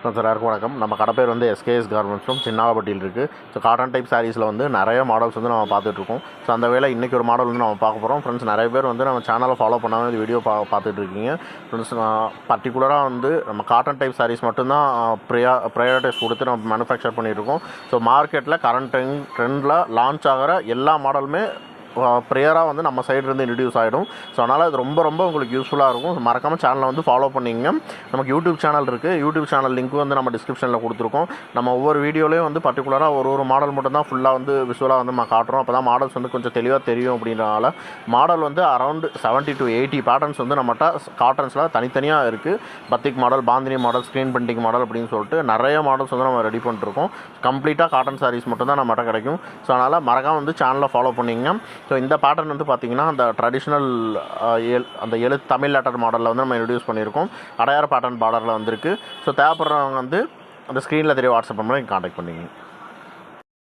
எல்லாருக்கும் வணக்கம். நம்ம கடை பேர் வந்து எஸ்கேஎஸ் கார்மெண்ட்ஸ் ஃப்ரம் சின்னாவப்பட்டியில் இருக்குது. ஸோ காட்டன் டைப் சாரீஸில் வந்து நிறைய மாடல்ஸ் வந்து நம்ம பார்த்துட்ருக்கோம். ஸோ அந்த வேலை இன்றைக்கி ஒரு மாடல் வந்து நம்ம பார்க்க போகிறோம். ஃப்ரெண்ட்ஸ், நிறைய பேர் வந்து நம்ம சேனலை ஃபாலோ பண்ணாமல் இந்த வீடியோ பார்த்துட்ருக்கீங்க. ஃப்ரெண்ட்ஸ், பர்டிகுலராக வந்து நம்ம காட்டன் டைப் சாரீஸ் மட்டும்தான் ப்ரையாரிட்டிஸ் கொடுத்து நம்ம மேனுஃபேக்சர் பண்ணிகிட்ருக்கோம். ஸோ மார்க்கெட்டில் கரண்ட் ட்ரெண்டில் லான்ச் ஆகிற எல்லா மாடலுமே ப்ரேயராக வந்து நம்ம சைட்லேருந்து இன்ட்ரடியூஸ் ஆகிடும். ஸோ அதனால் அது ரொம்ப உங்களுக்கு யூஸ்ஃபுல்லாக இருக்கும். மறக்காமல் சேனலை வந்து ஃபாலோ பண்ணிங்க. நமக்கு யூடியூப் சேனல் இருக்குது. யூடியூப் சேனல் லிங்க் வந்து நம்ம டிஸ்கிரிப்ஷனில் கொடுத்துருக்கோம். நம்ம ஒவ்வொரு வீடியோலையும் வந்து பர்டிகுலராக ஒரு மாடல் மட்டும் தான் ஃபுல்லாக வந்து விஷுவலாக வந்து நம்ம காட்டுறோம். அப்போ தான் மாடல்ஸ் வந்து கொஞ்சம் தெளிவாக தெரியும். அப்படின்றனால மாடல் வந்து அரௌண்ட் 70 to 80 பேட்டர்ன்ஸ் வந்து நம்மகிட்ட காட்டன்ஸில் தனித்தனியாக இருக்குது. Batik model, bandhani model, screen painting model அப்படின்னு சொல்லிட்டு நிறைய மாடல்ஸ் வந்து நம்ம ரெடி பண்ணிட்டுருக்கோம். கம்ப்ளீட்டாக காட்டன் சாரீஸ் மட்டும் தான் நம்மகிட்ட கிடைக்கும். ஸோ அதனால் மறக்காமல் வந்து சேனலை ஃபாலோ பண்ணிங்க. ஸோ இந்த பேட்டர்ன் வந்து பார்த்திங்கன்னா அந்த ட்ரெடிஷ்னல் அந்த தமிழ் லெட்டர் மாடலில் வந்து நம்ம இன்ட்ரடியூஸ் பண்ணியிருக்கோம். அடையார் பேட்டர்ன் பார்டரில் வந்திருக்கு. ஸோ தேவைப்படுறவங்க வந்து அந்த ஸ்க்ரீனில் தெரிய வாட்ஸ்அப் பண்ணி கான்டாக்ட் பண்ணிங்க.